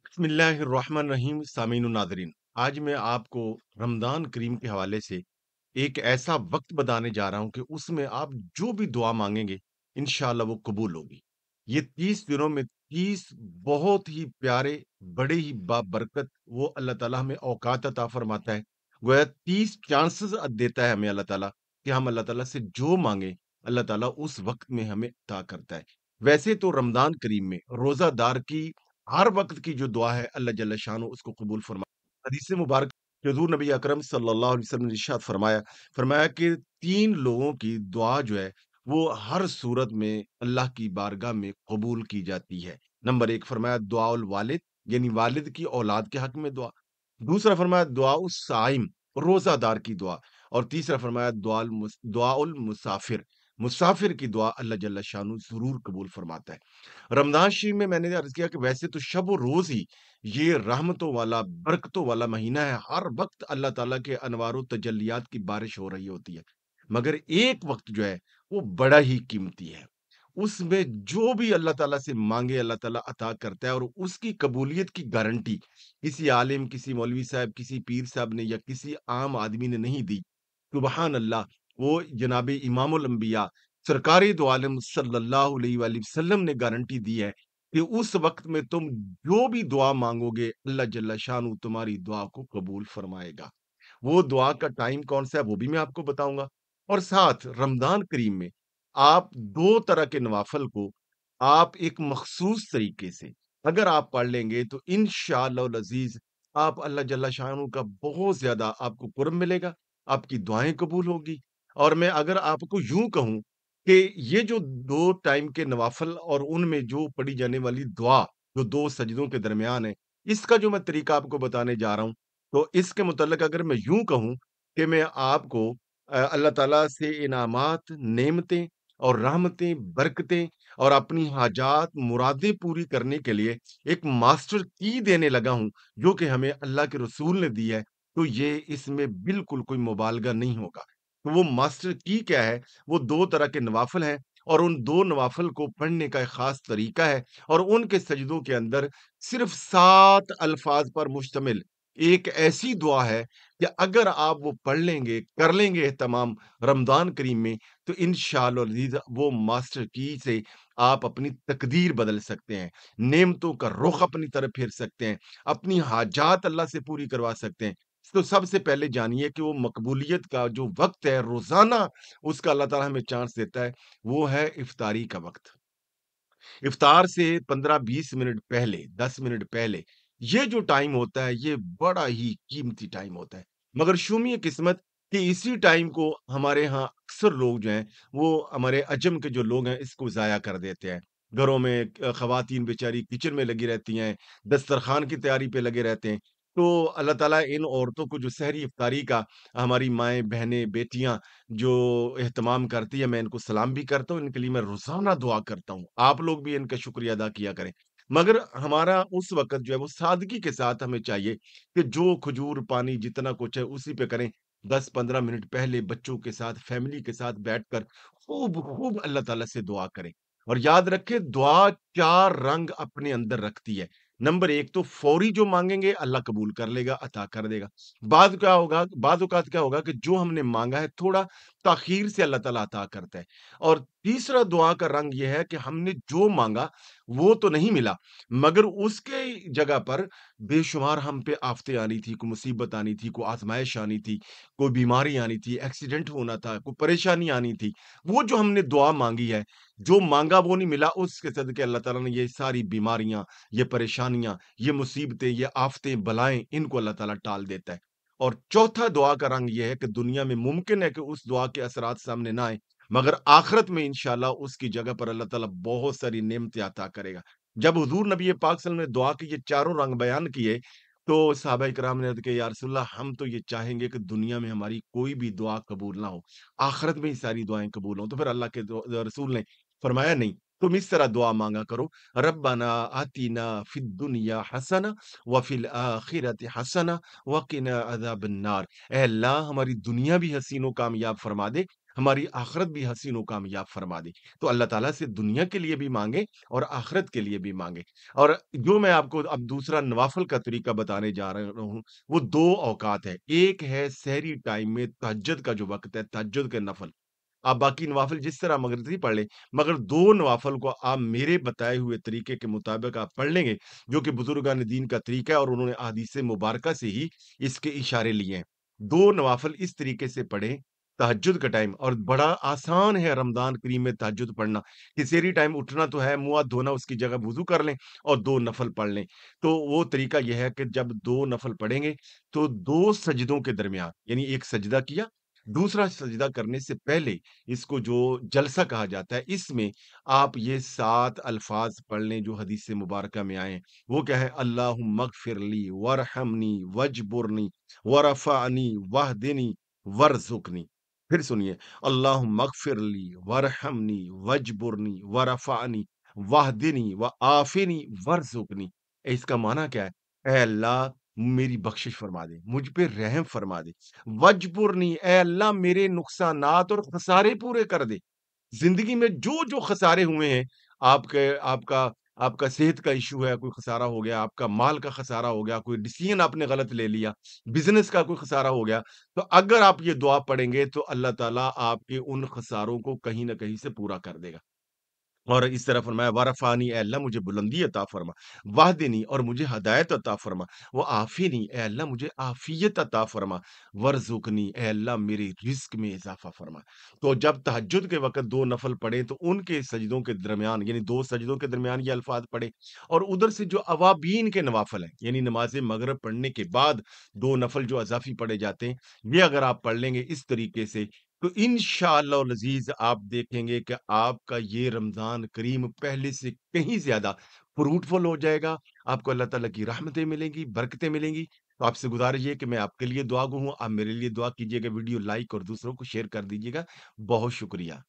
बिस्मिल्लाहिर्रहमानिर्रहीम सामीन नादरीन। आज मैं आपको रमज़ान करीम के हवाले से एक ऐसा वक़्त बताने जा रहा हूँ कि उसमें आप जो भी दुआ माँगेंगे, इंशाअल्लाह वो कबूल होगी। ये 30 दिनों में 30 बहुत ही प्यारे, बड़े ही बाबरकत वो अल्लाह ताला हमें औकात अता फ़रमाता है। गोया 30 चांसेस देता है हमें अल्लाह ताला कि हम अल्लाह ताला से जो माँगे, अल्लाह ताला उस वक़्त में हमें अता करता है। वैसे तो रमज़ान करीम में रोज़ादार की हर वक़्त की जो दुआ है अल्लाह जल्ल शानो उसको कबूल फरमा। हदीस मुबारक कि हुज़ूर नबी अकरम सल्लल्लाहु अलैहि वसल्लम ने इरशाद फरमाया फरमाया कि 3 लोगों की दुआ जो है वो हर सूरत में अल्लाह की बारगाह में कबूल की जाती है। नंबर 1 फरमाया दुआउल वालिद यानी वालिद की औलाद के हक में दुआ। दूसरा फरमाया दुआउस साइम रोज़ादार की दुआ और तीसरा फरमाया दुआउल मुसाफिर मुसाफिर की दुआ अल्लाह जल्ल शानो ज़रूर कबूल फरमाता है। रमज़ान शरीफ में मैंने अर्ज़ किया कि वैसे तो शब और रोज़ ही ये रहमतों वाला, बरकतों वाला महीना है। हर वक़्त अल्लाह ताला के अनवार व तजल्लियात की बारिश हो रही होती है। मगर एक वक़्त जो है, वो बड़ा ही कीमती है। उसमें जो भी अल्लाह ताला से माँगे, अल्लाह ताला अता करता है और उसकी कबूलियत की गारंटी किसी आलिम, किसी मौलवी साहब, किसी पीर साहब ने या किसी आम आदमी ने नहीं दी। सुबहान अल्लाह! वो जनाब इमामुल अंबिया सरकारे दो आलम सल्लल्लाहु अलैहि वसल्लम ने गारंटी दी है कि उस वक़्त में तुम जो भी दुआ माँगोगे, अल्लाह जल्ल शानु तुम्हारी दुआ को कबूल फरमाएगा। वो दुआ का टाइम कौन-सा है, वो भी मैं आपको बताऊँगा और साथ रमज़ान करीम में आप 2 तरह के नवाफ़िल को आप एक मख़सूस तरीके से अगर आप पढ़ लेंगे, तो इंशाअल्लाहुल अज़ीज़ आप अल्लाह जल्ल शानु का बहुत ज़्यादा आपको क़ुर्ब मिलेगा, आपकी दुआएँ कबूल होगी और मैं अगर आपको यूँ कहूँ कि ये जो 2 टाइम के नवाफ़िल और उनमें जो पढ़ी जाने वाली दुआ, जो 2 सजदों के दरमियान है, इसका जो मैं तरीका आपको बताने जा रहा हूँ, तो इसके मुतल्लिक़ अगर मैं यूँ कहूँ कि मैं आपको अल्लाह ताला से इनामात, नेमतें और रहमतें, बरकतें और अपनी हाजात, मुरादें पूरी करने के लिए एक मास्टर की देने लगा हूँ, जो कि हमें अल्लाह के रसूल ने दी है, तो ये इसमें बिल्कुल कोई मुबालगा नहीं होगा। तो वो मास्टर की क्या है? वो 2 तरह के नवाफ़िल हैं और उन 2 नवाफ़िल को पढ़ने का एक ख़ास तरीका है और उनके सजदों के अंदर सिर्फ़ 7 अल्फ़ाज़ पर मुश्तमिल एक ऐसी दुआ है कि अगर आप वो पढ़ लेंगे, कर लेंगे एहतमाम रमज़ान करीम में, तो इंशाअल्लाह अज़ीज़ वो मास्टर की से आप अपनी तकदीर बदल सकते हैं, नेमतों का रुख अपनी तरफ फेर सकते हैं, अपनी हाजात अल्लाह से पूरी करवा सकते हैं। तो सबसे पहले जानिए कि वो मकबूलियत का जो वक़्त है, रोज़ाना उसका अल्लाह ताला हमें चांस देता है, वो है इफ्तारी का वक़्त। इफ्तार से 15-20 मिनट पहले, 10 मिनट पहले, ये जो टाइम होता है, ये बड़ा ही कीमती टाइम होता है। मगर शूमिए किस्मत कि इसी टाइम को हमारे यहाँ अक्सर लोग जो हैं, वो हमारे अजम के जो लोग हैं, इसको ज़ाया कर देते हैं। घरों में ख़वातीन बेचारी किचन में लगी रहती हैं, दस्तरख़्वान की तैयारी पे लगे रहते हैं। तो अल्लाह ताला इन औरतों को जो सहरी इफ्तारी का हमारी माएँ, बहनें, बेटियाँ जो एहतमाम करती है, मैं इनको सलाम भी करता हूँ, इनके लिए मैं रोज़ाना दुआ करता हूँ। आप लोग भी इनका शुक्रिया अदा किया करें। मगर हमारा उस वक़्त जो है वो सादगी के साथ हमें चाहिए कि जो खजूर, पानी जितना कुछ है उसी पे करें। 10-15 मिनट पहले बच्चों के साथ, फैमिली के साथ बैठकर खूब-खूब अल्लाह ताला से दुआ करें। और याद रखें दुआ 4 रंग अपने अंदर रखती है। नंबर 1 तो फौरी जो माँगेंगे अल्लाह कबूल कर लेगा, अता कर देगा। बाद औक़ात क्या होगा कि जो हमने माँगा है थोड़ा ताख़ीर से अल्लाह ताला अता करता है। और तीसरा दुआ का रंग ये है कि हमने जो माँगा वो तो नहीं मिला, मगर उसके जगह पर बेशुमार हम पे आफ़तें आनी थी, कोई मुसीबत आनी थी, कोई आज़माइश आनी थी, कोई बीमारी आनी थी, एक्सीडेंट होना था, कोई परेशानी आनी थी। वो जो हमने दुआ माँगी है, जो माँगा वो नहीं मिला, उसके सदके अल्लाह ताला ने ये सारी बीमारियाँ, ये परेशानियाँ, ये मुसीबतें, ये आफ़तें, बलाएँ, इनको अल्लाह ताला टाल देता है। और चौथा दुआ का रंग ये है कि दुनिया में मुमकिन है कि उस दुआ के असरात सामने ना आएँ, मगर आखिरत में इंशाअल्लाह उसकी जगह पर अल्लाह ताला बहुत सारी नेमतें अता करेगा। जब हुज़ूर नबी पाक सल्लल्लाहु अलैहि वसल्लम ने दुआ के ये चारों रंग बयान किए, तो सहाबाए किराम ने अर्ज़ किया, या रसूल अल्लाह हम तो ये चाहेंगे कि दुनिया में हमारी कोई भी दुआ कबूल ना हो, आखिरत में ही सारी दुआएँ कबूल हों। तो फिर अल्लाह के रसूल ने फरमाया नहीं, तुम इस तरह दुआ माँगा करो, रब्बना आतिना फिद दुनिया हसना व फिल आखिरति हसना व किना अज़ाबन्नार। ऐ अल्लाह हमारी दुनिया भी हसीन व कामयाब फरमा दे हमारी आखिरत भी हसीन व कामयाब फरमा दे। तो अल्लाह ताला से दुनिया के लिए भी माँगे और आखिरत के लिए भी माँगे। और जो मैं आपको अब दूसरा नवाफ़िल का तरीका बताने जा रहा हूँ, वो 2 औकात है। एक है सहरी टाइम में तहज्जुद का जो वक़्त है, तहज्जुद के नफ़ल। आप बाकी नवाफ़िल जिस तरह मर्ज़ी पढ़ लें, मगर 2 नवाफ़िल को आप मेरे बताए हुए तरीके के मुताबिक आप पढ़ लेंगे, जो कि बुज़ुर्गान दीन का तरीका है और उन्होंने अहादीस मुबारका से ही इसके इशारे लिए हैं। 2 नवाफ़िल इस तरीके से पढ़ें, तहज्जुद का टाइम और बड़ा आसान है रमज़ान करीम में तहज्जुद पढ़ना, कि सेहरी टाइम उठना तो है, मुँह हाथ धोना, उसकी जगह वुज़ू कर लें और 2 नफ़ल पढ़ लें। तो वो तरीका ये है कि जब 2 नफ़ल पढ़ेंगे, तो 2 सजदों के दरमियान, यानी एक सजदा किया, दूसरा सजदा करने से पहले इसको जो जलसा कहा जाता है, इसमें आप ये 7 अल्फ़ाज़ पढ़ लें जो हदीस मुबारका में आए हैं। वो क्या है? अल्लाहुम्मगफ़िरली वरहमनी वजबुरनी वरफ़अनी वहदिनी वरज़ुक़नी। फिर सुनिए, अल्लाहुम्मगफ़िरली वरहमनी वजबुरनी वरफ़अनी वहदिनी वआफ़िनी वरज़ुक़नी। इसका माना क्या है? ऐ अल्लाह मेरी बख्शिश फरमा दे, मुझ पे रहम फरमा दे। वजबुरनी, ऐ अल्लाह मेरे नुकसानात और खसारे पूरे कर दे। ज़िंदगी में जो-जो खसारे हुए हैं, आपके आपका आपका सेहत का इश्यू है, कोई खसारा हो गया, आपका माल का खसारा हो गया, कोई डिसीज़न आपने गलत ले लिया, बिज़नेस का कोई खसारा हो गया, तो अगर आप ये दुआ पढ़ेंगे तो अल्लाह ताला आपके उन खसारों को कहीं न कहीं से पूरा कर देगा। और इस तरह फरमाया वरफ़ानी, ए अल्लाह मुझे बुलंदी अता फरमा, वाहदिनी और मुझे हिदायत अता फरमा, व आफ़िनी, ए अल्लाह मुझे आफ़ियत अता फरमा, वरज़ुक़नी, ए अल्लाह मेरे रिज़्क में इज़ाफ़ा फरमा। तो जब तहज्जुद के वक़्त 2 नफ़ल पढ़े तो उनके सजदों के दरमियान यानी 2 सजदों के दरमियान ये अल्फ़ाज़ पढ़े और उधर से जो अवाबीन के नवाफ़िल हैं, यानी नमाज़े मगरिब पढ़ने के बाद 2 नफ़ल जो अज़ाफ़ी पढ़े जाते हैं, ये अगर आप पढ़ लेंगे इस तरीके से तो इंशाअल्लाह वल अज़ीज़ आप देखेंगे कि आपका ये रमज़ान करीम पहले से कहीं ज़्यादा फ्रूटफुल हो जाएगा। आपको अल्लाह ताला की रहमतें मिलेंगी, बरकतें मिलेंगी। तो आपसे गुज़ारिश है कि मैं आपके लिए दुआ गो हूँ, आप मेरे लिए दुआ कीजिएगा, वीडियो लाइक और दूसरों को शेयर कर दीजिएगा। बहुत शुक्रिया।